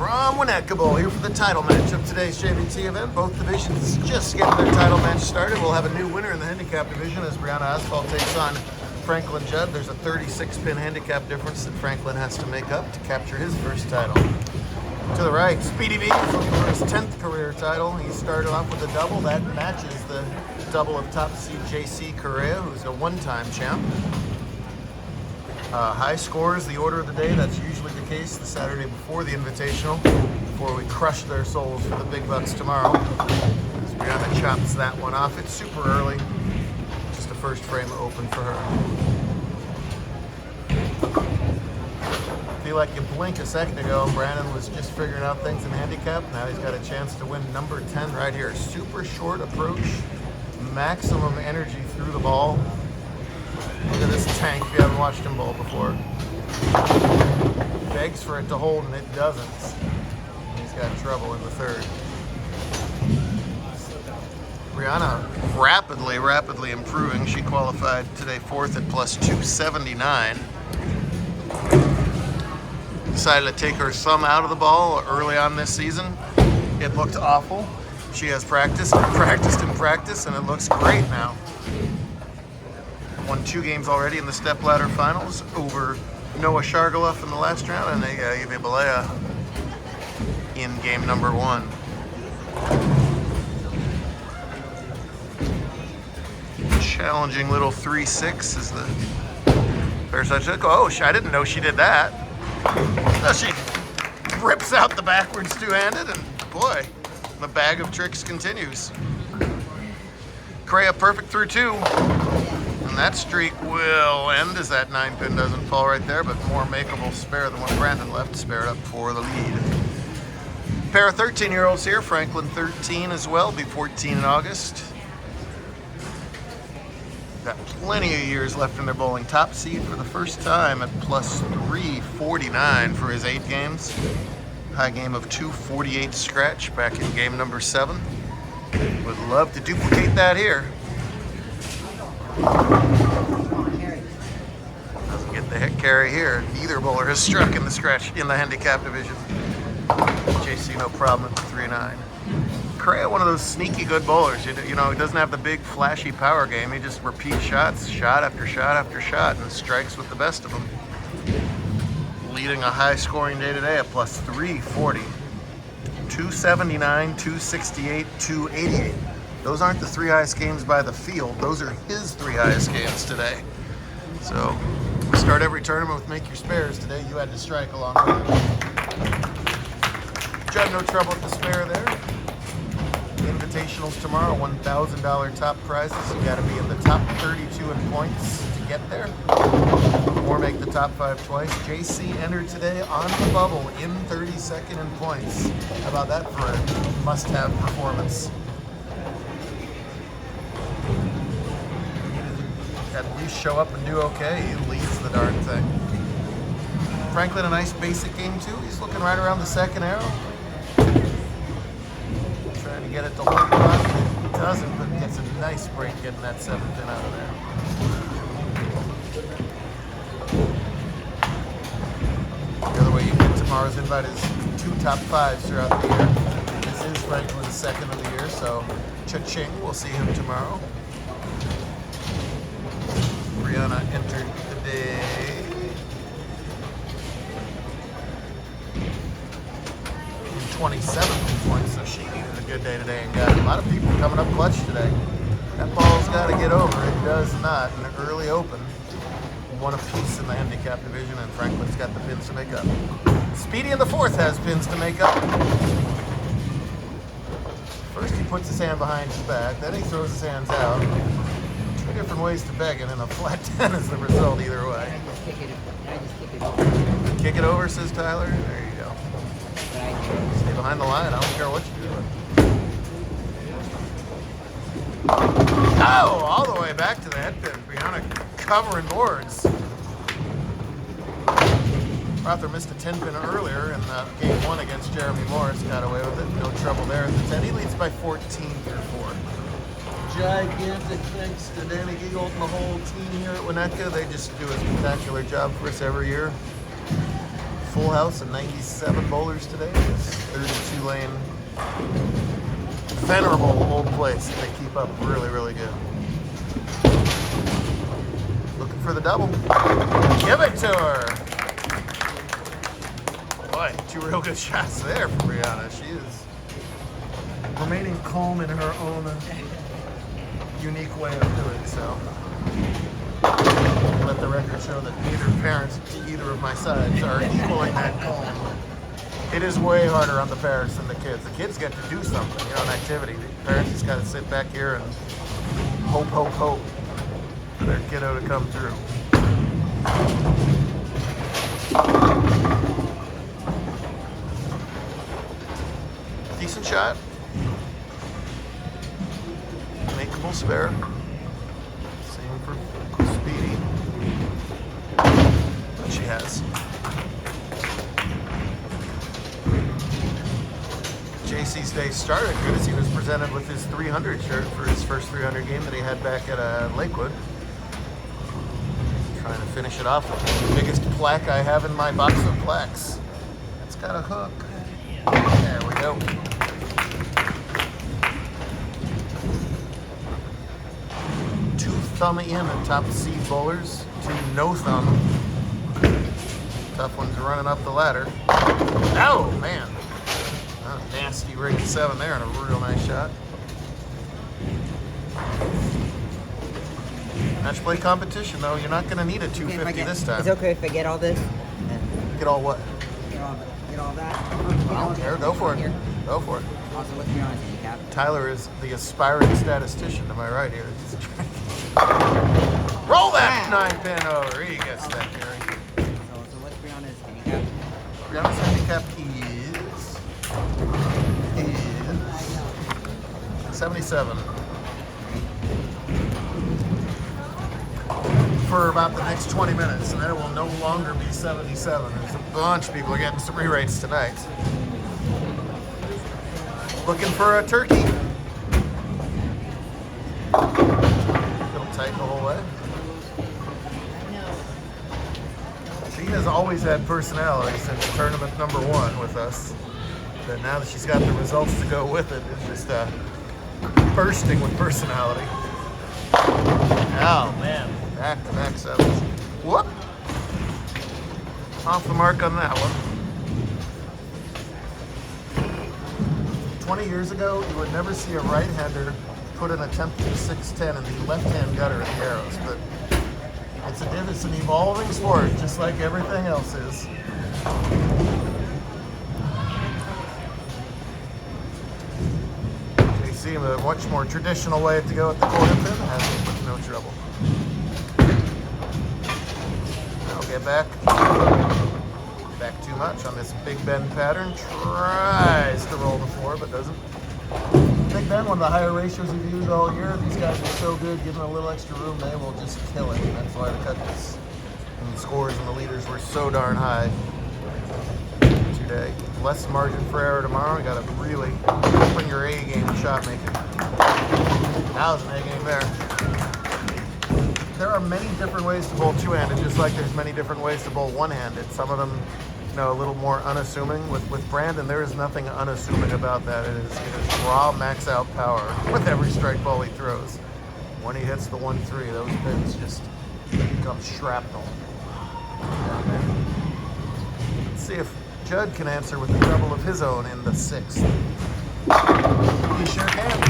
From Winnetka Bowl, here for the title match of today's JBT event. Both divisions just getting their title match started. We'll have a new winner in the handicap division as Brianna Asphalt takes on Franklin Judd. There's a 36-pin handicap difference that Franklin has to make up to capture his first title. To the right, Speedy V is looking for his 10th career title. He started off with a double. That matches the double of top seed JC Correa, who's a one-time champ. High scores, the order of the day. That's usually the case the Saturday before the Invitational, before we crush their souls for the big bucks tomorrow. As Brianna chops that one off. It's super early. Just a first frame open for her. Feel like you blink a second ago, Brandon was just figuring out things in handicap. Now he's got a chance to win number 10 right here. Super short approach, maximum energy through the ball. Look at this tank if you haven't watched him bowl before. Begs for it to hold and it doesn't. He's got trouble in the third. Brianna rapidly improving. She qualified today fourth at plus 279. Decided to take her thumb out of the ball early on this season. It looked awful. She has practiced and practiced, and it looks great now. Won 2 games already in the stepladder finals over Noah Shargaloff in the last round and Eva Balea in game number 1. Challenging little 3-6 is the first touch. Oh, I didn't know she did that. So she rips out the backwards two-handed, and boy, the bag of tricks continues. Correa perfect through 2. And that streak will end as that 9-pin doesn't fall right there, but more makeable spare than what Brandon left. Spared up for the lead. Pair of 13-year-olds here. Franklin 13 as well, be 14 in August. Got plenty of years left in their bowling. Top seed for the first time at plus 349 for his 8 games. High game of 248 scratch back in game number 7. Would love to duplicate that here. Doesn't get the hit carry here. Neither bowler has struck in the scratch in the handicap division. JC no problem at the 3-9. Correa, one of those sneaky good bowlers. You know, he doesn't have the big flashy power game. He just repeats shots, shot after shot after shot, and strikes with the best of them. Leading a high scoring day today at plus 340. 279, 268, 288. Those aren't the 3 highest games by the field. Those are his 3 highest games today. So we start every tournament with make your spares. Today you had to strike along with it. Judd, no trouble with the spare there. Invitationals tomorrow, $1,000 top prizes. You got to be in the top 32 in points to get there, or make the top 5 twice. JC entered today on the bubble in 32nd in points. How about that for a must-have performance? At least show up and do okay. He leads the darn thing. Franklin, a nice basic game too. He's looking right around the second arrow. Trying to get it to hold on. It doesn't, but gets a nice break getting that 7th pin out of there. The other way you get tomorrow's invite is 2 top 5s throughout the year. This is Franklin's 2nd of the year, so cha-ching, we'll see him tomorrow. Brianna entered the day. In 27th points, so she needed a good day today and got a lot of people coming up clutch today. That ball's got to get over. It does not. In the early open, one apiece in the handicap division, and Franklin's got the pins to make up. Speedy in the 4th has pins to make up. First he puts his hand behind his back, then he throws his hands out. 2 different ways to beg, and a flat 10 is the result either way. I just kick it over. Kick it over, says Tyler. There you go. Stay behind the line. I don't care what you're doing. Oh, all the way back to the head pin. Brianna covering boards. Arthur missed a 10-pin earlier in game 1 against Jeremy Morris. Got away with it. No trouble there at the 10. He leads by 14 through 4. Gigantic thanks to Danny Giegold and the whole team here at Winnetka. They just do a spectacular job for us every year. full house of 97 bowlers today. This 32 lane, venerable old place. They keep up really, really good. Looking for the double. Give it to her. Boy, 2 real good shots there from Brianna. She is remaining calm in her own unique way of doing so. Let the record show that neither parents to either of my sides are equaling that calm. It is way harder on the parents than the kids. The kids get to do something, an activity. The parents just got to sit back here and hope for their kiddo to come through. Decent shot. Makeable spare. Same for Speedy. But she has. JC's day started good as he was presented with his 300 shirt for his first 300 game that he had back at Lakewood. Trying to finish it off with the biggest plaque I have in my box of plaques. It's got a hook. There we go. Two thumb in and top seed bowlers. Two no thumb. Tough ones running up the ladder. Oh, man. Oh, nasty ring 7 there and a real nice shot. Match play competition, though. You're not going to need a 250 this time. It's okay if I get all this? Get all what? Get all that? I don't care. Go for it. Go for it. Also, what's your honest handicap? Tyler is the aspiring statistician. Am I right here? Roll that 9-pin over. He gets that, Gary. So what's Brianna's handicap? Brianna's handicap is 77. For about the next 20 minutes, and then it will no longer be 77. There's a bunch of people getting some re-rates tonight. Looking for a turkey. Little tight the whole way. She has always had personality since tournament number 1 with us. But now that she's got the results to go with it, it's just bursting with personality. Oh man. Back-to-back 7s. Whoop! Off the mark on that one. 20 years ago, you would never see a right-hander put an attempted 610 in the left-hand gutter at the arrows, but it's an evolving sport, just like everything else is. You see a much more traditional way to go at the quarter pin, has no trouble. Get back too much on this Big Ben pattern. Tries to roll the floor, but doesn't. Big Ben, one of the higher ratios we've used all year. These guys are so good, give them a little extra room, they will just kill it. And that's why the cut-ins and the scores and the leaders were so darn high today. Less margin for error tomorrow. You got to really open your A game shot making. That was an A game there. There are many different ways to bowl two-handed, just like there's many different ways to bowl one-handed. Some of them, a little more unassuming. With Brandon, there is nothing unassuming about that. It is raw max-out power with every strike ball he throws. When he hits the 1-3, those pins just become shrapnel. Let's see if Judd can answer with the double of his own in the 6th. He sure can.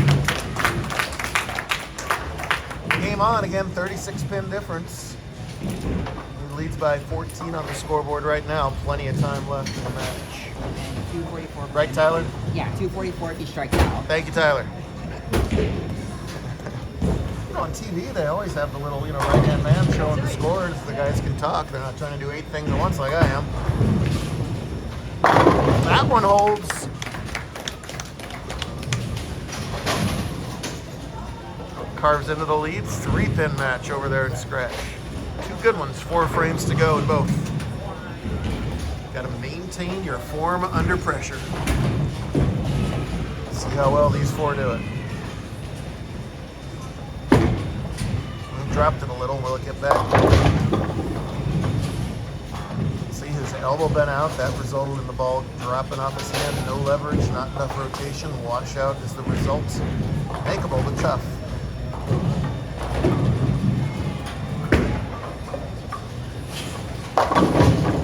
Game on again, 36-pin difference. He leads by 14 on the scoreboard right now. Plenty of time left in the match. And 244. Right, Tyler? Yeah, 244 if he strikes out. Thank you, Tyler. On TV, they always have the little, right-hand man showing the scores. The guys can talk. They're not trying to do 8 things at once like I am. That one holds. Carves into the lead. 3-pin match over there in scratch. 2 good ones. 4 frames to go in both. Got to maintain your form under pressure. See how well these 4 do it. Dropped it a little. Will it get back? See his elbow bent out. That resulted in the ball dropping off his hand. No leverage, not enough rotation. Washout is the result. Makeable but tough.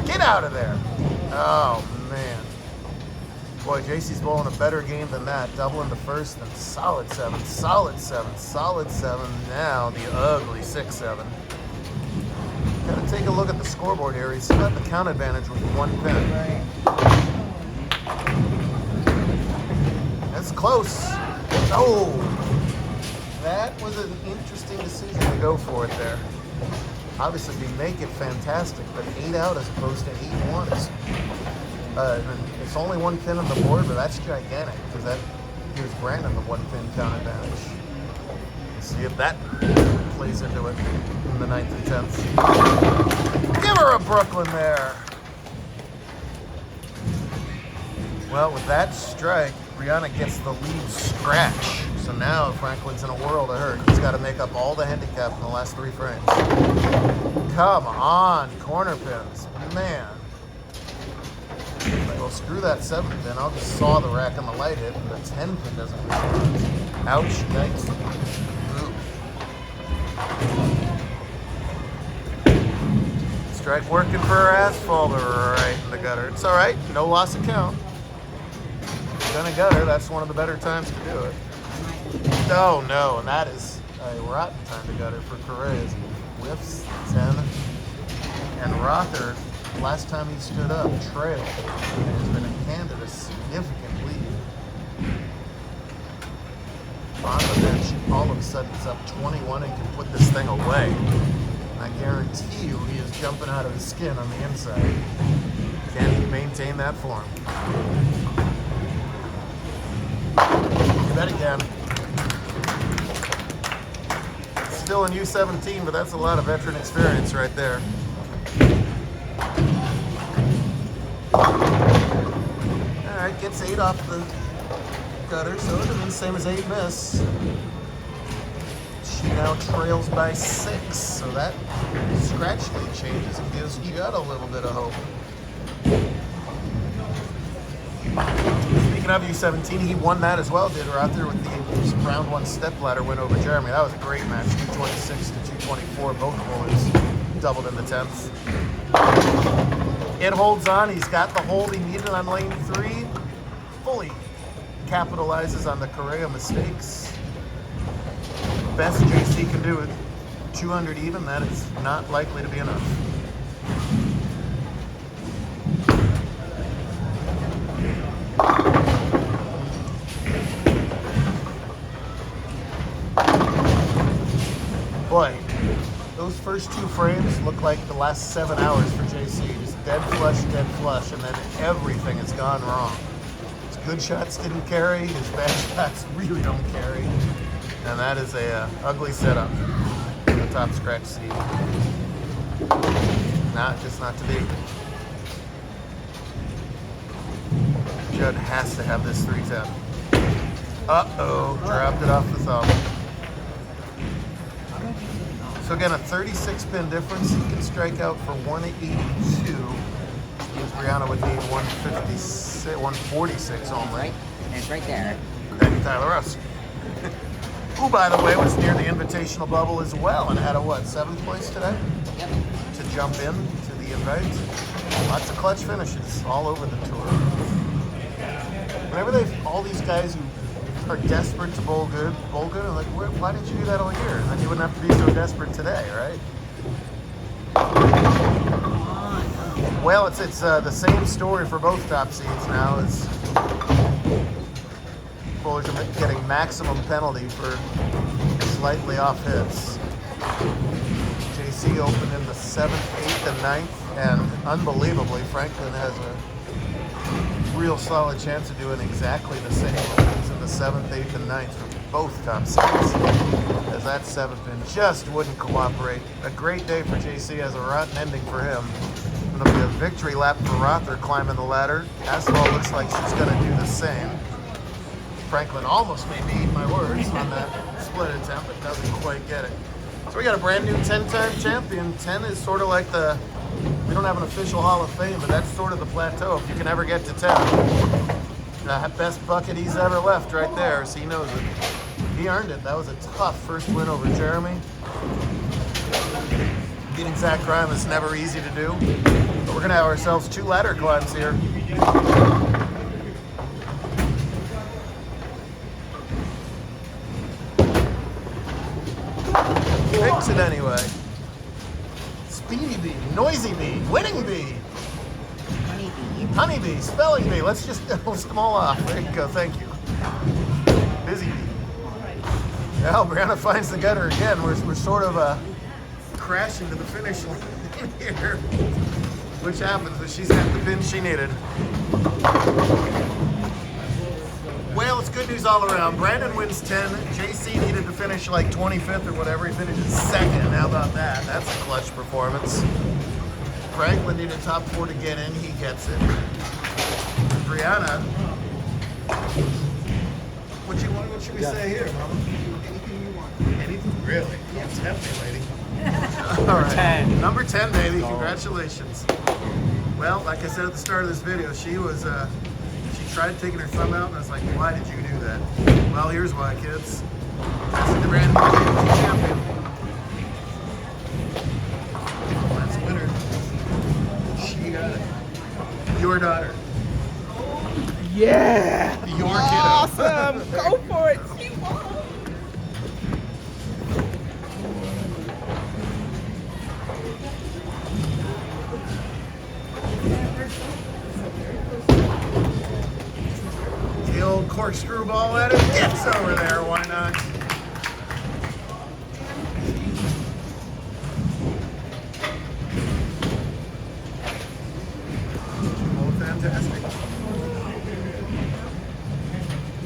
Get out of there. Oh, man. Boy, JC's bowling a better game than that. Double in the first and solid 7, solid 7, solid 7. Now the ugly 6-7. Gotta take a look at the scoreboard here. He's still got the count advantage with 1 pin. That's close. Oh! That was an interesting decision to go for it there. Obviously, if you make it fantastic, but 8 out as opposed to 8-1 is... it's only 1 pin on the board, but that's gigantic because that gives Brandon the 1 pin count advantage. Let's see if that plays into it in the 9th and 10th. Give her a Brooklyn there. Well, with that strike, Brianna gets the lead scratch. So now Franklin's in a world of hurt. He's got to make up all the handicap in the last 3 frames. Come on, corner pins. Man. Well, screw that 7 pin. I'll just saw the rack on the light hit, and the 10 pin doesn't respond. Ouch, yikes. Ooh. Strike working for her asphalt right in the gutter. It's all right. No loss of count. Gonna gutter. That's one of the better times to do it. Oh, no. And that is a rotten time to gutter for Correa. Whiffs 10. And Rother, last time he stood up, trailed. And has been handed a significant lead. On the bench, all of a sudden he's up 21 and can put this thing away. And I guarantee you he is jumping out of his skin on the inside. Can he maintain that form? You bet again. Still in U17, but that's a lot of veteran experience right there. Alright, gets 8 off the gutter, so it means same as 8 miss. She now trails by 6, so that scratch lead changes and gives Judd a little bit of hope. Speaking of U17, he won that as well, did Rother, with the round 1 stepladder win over Jeremy. That was a great match, 226 to 224, both bowlers doubled in the 10th. It holds on. He's got the hold he needed on lane 3. Fully capitalizes on the Correa mistakes. Best JC can do it. 200 even. That is not likely to be enough. Boy, those first 2 frames look like the last 7 hours for JC. Just dead flush, and then everything has gone wrong. His good shots didn't carry, his bad shots really don't carry. And that is a ugly setup for the top scratch seed. Just not to be. Judd has to have this 310. Uh-oh, dropped it off the thumb. So again, a 36-pin difference. He can strike out for 182. Means Brianna would need 146 only. Right? And it's right there. And Tyler Russ. Who, by the way, was near the invitational bubble as well and had a, 7th place today? Yep. To jump in to the invite. Lots of clutch finishes all over the tour. Whenever all these guys who are desperate to bowl good, I'm like, why didn't you do that all year? And then you wouldn't have to be so desperate today, right? Well, it's the same story for both top seeds now. It's bowlers are getting maximum penalty for slightly off hits. JC opened in the 7th, 8th, and 9th, and unbelievably, Franklin has a real solid chance of doing exactly the same as in the 7th, 8th, and 9th for both top seeds. As that 7th pin just wouldn't cooperate. A great day for JC as a rotten ending for him. And it'll be a victory lap for Rother climbing the ladder. Asphalt looks like she's going to do the same. Franklin almost made me eat my words on that split attempt, but doesn't quite get it. So we got a brand new 10-time champion. 10 is sort of like the We don't have an official Hall of Fame, but that's sort of the plateau if you can ever get to 10. The best bucket he's ever left right there, so he knows it. He earned it. That was a tough first win over Jeremy. Beating Zach Grime is never easy to do, but we're gonna have ourselves 2 ladder climbs here. Fix it anyway. Speedy bee, noisy bee, winning bee, honeybee, spelling bee. Let's just list them all off. There you go, thank you. Busy bee. Now Brianna finds the gutter again. We're sort of crashing to the finish line here, which happens, but she's got the pin she needed. Well, it's good news all around. Brandon wins 10. JC needed to finish like 25th or whatever. He finished second. How about that? That's a clutch performance. Franklin needed top 4 to get in. He gets it. Brianna, what should we say here, Mama? Anything you want. Anything? Really? Yeah. Tempt me, lady. All right. 10. Number 10, baby. Congratulations. Well, like I said at the start of this video, she was she tried taking her thumb out, and I was like, why did you do that? Well, here's why, kids. That's the brand new JBT champion. That's a winner. She got it. Your daughter. Yeah! Your kiddo. Awesome! Go for it! She won! The old corkscrew ball at it. Gets over there. Why not? Oh, fantastic.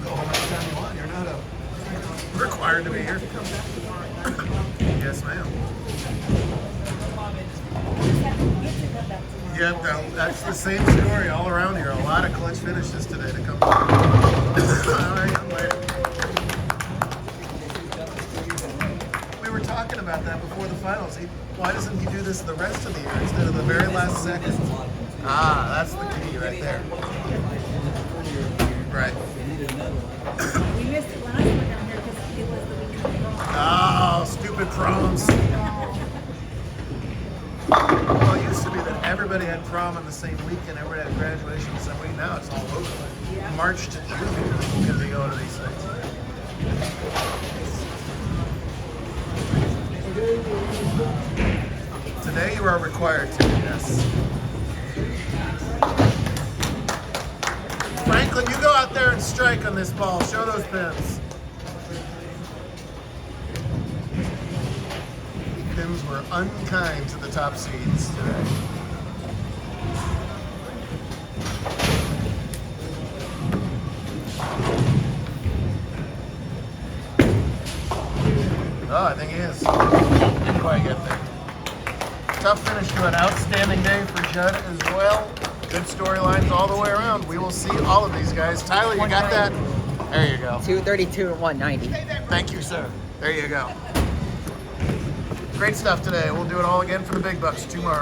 Go home anytime you want. You're not required to be here. Yes, ma'am. Yeah, that's the same story all around here. A lot of clutch finishes today to come. All right, young lady. We were talking about that before the finals. Why doesn't he do this the rest of the year instead of the very last second? Ah, that's the key right there. Right. We missed it last year down here because it was the week of prom. Oh, stupid proms. Well, it used to be that everybody had prom on the same week and everybody had graduation the same week. Now it's all over. Yeah. March to June because they go to these things. Today you are required to, yes. Franklin, you go out there and strike on this ball. Show those pins. Pins were unkind to the top seeds today. Oh, I think he is. Didn't quite get there. Tough finish to an outstanding day for Judd as well. Good storylines all the way around. We will see all of these guys. Tyler, you got that? There you go. 232 and 190. Thank you, sir. There you go. Great stuff today. We'll do it all again for the big bucks tomorrow.